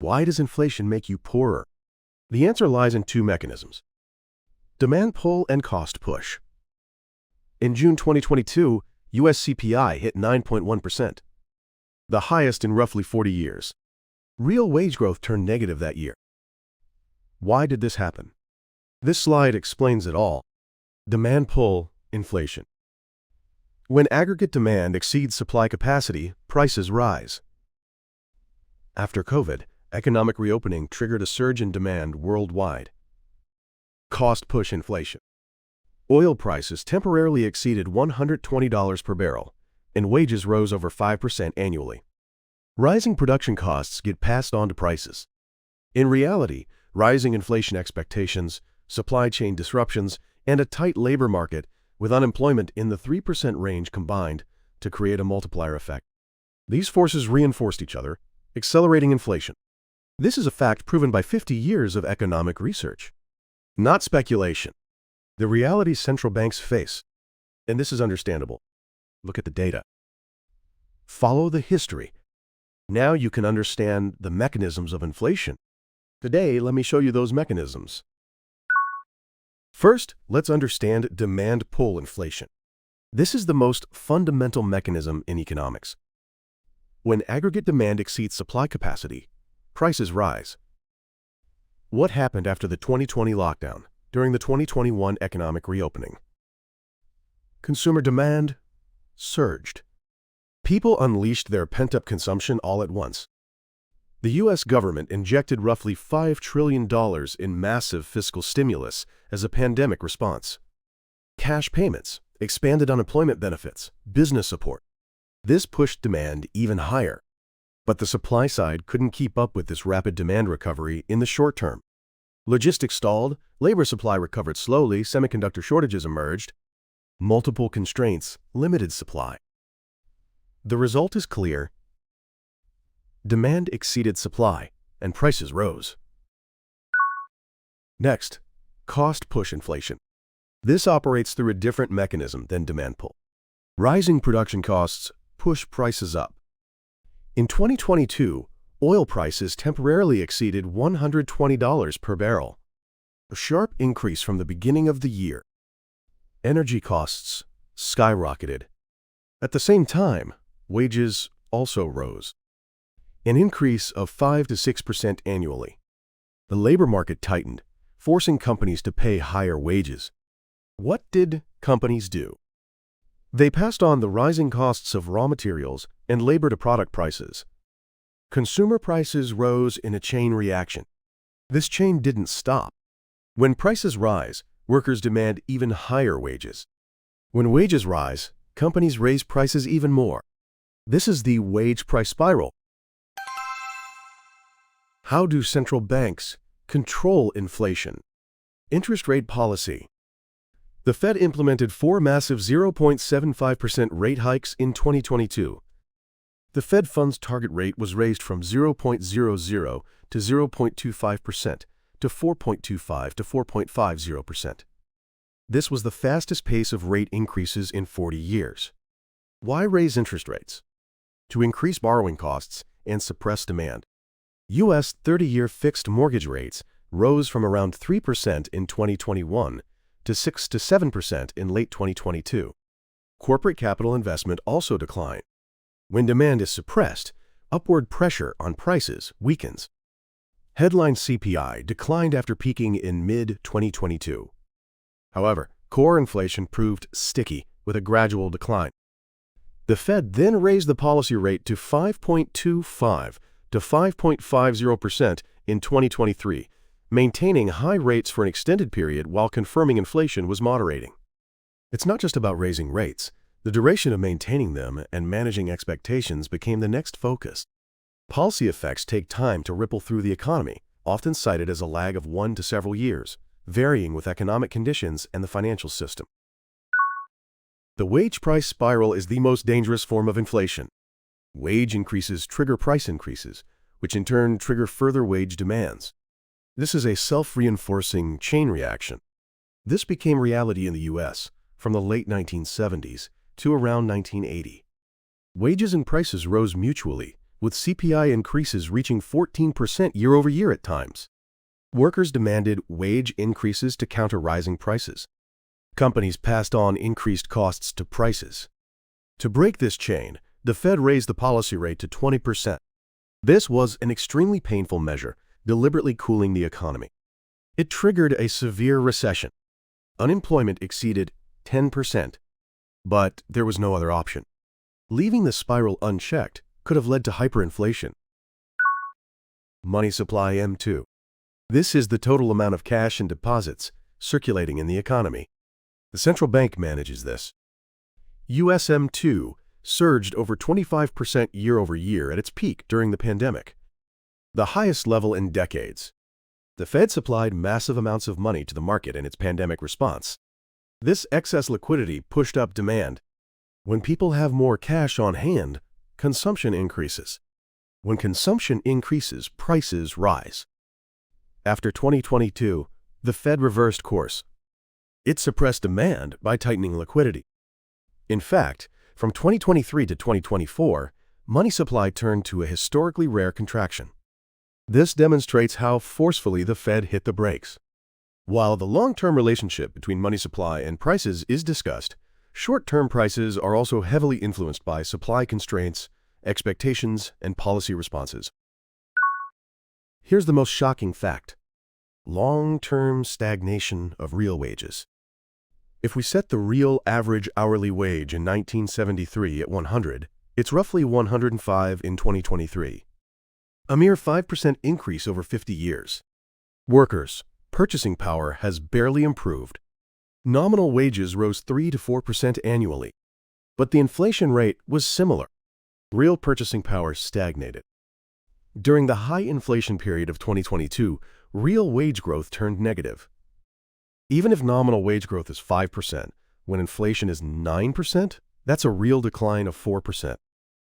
Why does inflation make you poorer? The answer lies in two mechanisms: demand pull and cost push. In June 2022, U.S. CPI hit 9.1%, the highest in roughly 40 years. Real wage growth turned negative that year. Why did this happen? This slide explains it all. Demand pull, inflation. When aggregate demand exceeds supply capacity, prices rise. After COVID, economic reopening triggered a surge in demand worldwide. Cost push inflation. Oil prices temporarily exceeded $120 per barrel, and wages rose over 5% annually. Rising production costs get passed on to prices. In reality, rising inflation expectations, supply chain disruptions, and a tight labor market with unemployment in the 3% range combined to create a multiplier effect. These forces reinforced each other, accelerating inflation. This is a fact proven by 50 years of economic research. Not speculation. The reality central banks face. And this is understandable. Look at the data. Follow the history. Now you can understand the mechanisms of inflation. Today, let me show you those mechanisms. First, let's understand demand pull inflation. This is the most fundamental mechanism in economics. When aggregate demand exceeds supply capacity, prices rise. What happened after the 2020 lockdown, during the 2021 economic reopening? Consumer demand surged. People unleashed their pent-up consumption all at once. The U.S. government injected roughly $5 trillion in massive fiscal stimulus as a pandemic response. Cash payments, expanded unemployment benefits, business support. This pushed demand even higher. But the supply side couldn't keep up with this rapid demand recovery in the short term. Logistics stalled, labor supply recovered slowly, semiconductor shortages emerged. Multiple constraints limited supply. The result is clear. Demand exceeded supply, and prices rose. Next, cost push inflation. This operates through a different mechanism than demand pull. Rising production costs push prices up. In 2022, oil prices temporarily exceeded $120 per barrel, a sharp increase from the beginning of the year. Energy costs skyrocketed. At the same time, wages also rose, an increase of 5 to 6% annually. The labor market tightened, forcing companies to pay higher wages. What did companies do? They passed on the rising costs of raw materials and labor to product prices. Consumer prices rose in a chain reaction. This chain didn't stop. When prices rise, workers demand even higher wages. When wages rise, companies raise prices even more. This is the wage price spiral. How do central banks control inflation? Interest rate policy. The Fed implemented 4 massive 0.75% rate hikes in 2022. The Fed funds target rate was raised from 0.00 to 0.25% to 4.25 to 4.50%. This was the fastest pace of rate increases in 40 years. Why raise interest rates? To increase borrowing costs and suppress demand. U.S. 30-year fixed mortgage rates rose from around 3% in 2021 to 6 to 7% in late 2022. Corporate capital investment also declined. When demand is suppressed, upward pressure on prices weakens. Headline CPI declined after peaking in mid-2022. However, core inflation proved sticky with a gradual decline. The Fed then raised the policy rate to 5.25 to 5.50% in 2023, maintaining high rates for an extended period while confirming inflation was moderating. It's not just about raising rates. The duration of maintaining them and managing expectations became the next focus. Policy effects take time to ripple through the economy, often cited as a lag of 1 to several years, varying with economic conditions and the financial system. The wage price spiral is the most dangerous form of inflation. Wage increases trigger price increases, which in turn trigger further wage demands. This is a self-reinforcing chain reaction. This became reality in the U.S. from the late 1970s to around 1980. Wages and prices rose mutually, with CPI increases reaching 14% year-over-year at times. Workers demanded wage increases to counter rising prices. Companies passed on increased costs to prices. To break this chain, the Fed raised the policy rate to 20%. This was an extremely painful measure, deliberately cooling the economy. It triggered a severe recession. Unemployment exceeded 10%, but there was no other option. Leaving the spiral unchecked could have led to hyperinflation. Money supply M2. This is the total amount of cash and deposits circulating in the economy. The central bank manages this. US M2 surged over 25% year-over-year at its peak during the pandemic, the highest level in decades. The Fed supplied massive amounts of money to the market in its pandemic response. This excess liquidity pushed up demand. When people have more cash on hand, consumption increases. When consumption increases, prices rise. After 2022, the Fed reversed course. It suppressed demand by tightening liquidity. In fact, from 2023 to 2024, money supply turned to a historically rare contraction. This demonstrates how forcefully the Fed hit the brakes. While the long-term relationship between money supply and prices is discussed, short-term prices are also heavily influenced by supply constraints, expectations, and policy responses. Here's the most shocking fact: long-term stagnation of real wages. If we set the real average hourly wage in 1973 at 100, it's roughly 105 in 2023. A mere 5% increase over 50 years. Workers' purchasing power has barely improved. Nominal wages rose 3 to 4% annually, but the inflation rate was similar. Real purchasing power stagnated. During the high inflation period of 2022, real wage growth turned negative. Even if nominal wage growth is 5%, when inflation is 9%, that's a real decline of 4%.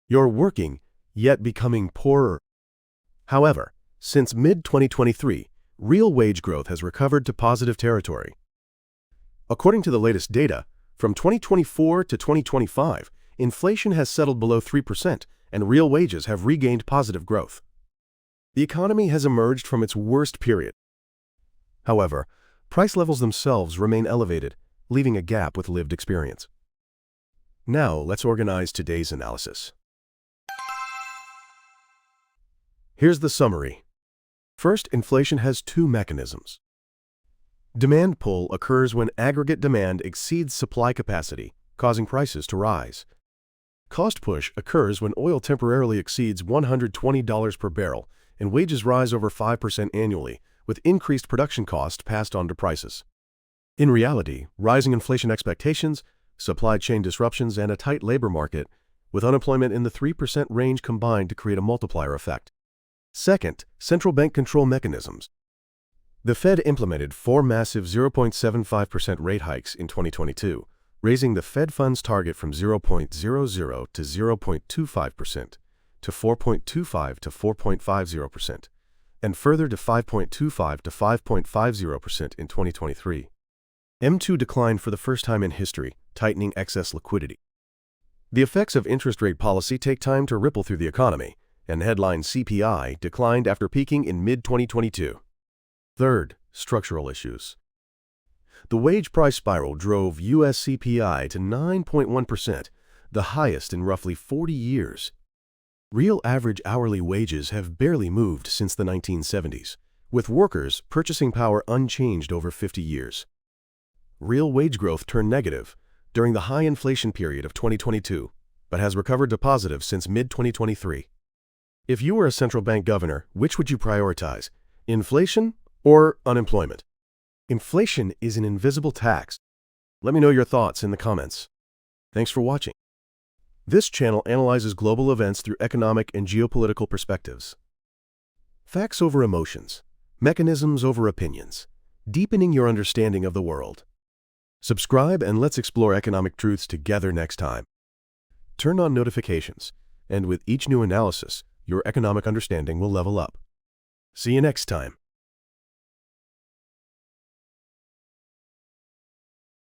You're working, yet becoming poorer. However, since mid-2023, real wage growth has recovered to positive territory. According to the latest data, from 2024 to 2025, inflation has settled below 3% and real wages have regained positive growth. The economy has emerged from its worst period. However, price levels themselves remain elevated, leaving a gap with lived experience. Now, let's organize today's analysis. Here's the summary. First, inflation has two mechanisms. Demand pull occurs when aggregate demand exceeds supply capacity, causing prices to rise. Cost push occurs when oil temporarily exceeds $120 per barrel and wages rise over 5% annually, with increased production costs passed on to prices. In reality, rising inflation expectations, supply chain disruptions, and a tight labor market, with unemployment in the 3% range combined to create a multiplier effect. Second, central bank control mechanisms. The Fed implemented 4 massive 0.75% rate hikes in 2022, raising the Fed funds target from 0.00 to 0.25% to 4.25 to 4.50%. and further to 5.25 to 5.50% in 2023. M2 declined for the first time in history, tightening excess liquidity. The effects of interest rate policy take time to ripple through the economy, and headline CPI declined after peaking in mid-2022. Third, structural issues. The wage price spiral drove U.S. CPI to 9.1%, the highest in roughly 40 years. Real average hourly wages have barely moved since the 1970s, with workers' purchasing power unchanged over 50 years. Real wage growth turned negative during the high inflation period of 2022, but has recovered to positive since mid-2023. If you were a central bank governor, which would you prioritize, inflation or unemployment? Inflation is an invisible tax. Let me know your thoughts in the comments. Thanks for watching. This channel analyzes global events through economic and geopolitical perspectives. Facts over emotions, mechanisms over opinions, deepening your understanding of the world. Subscribe and let's explore economic truths together next time. Turn on notifications, and with each new analysis, your economic understanding will level up. See you next time.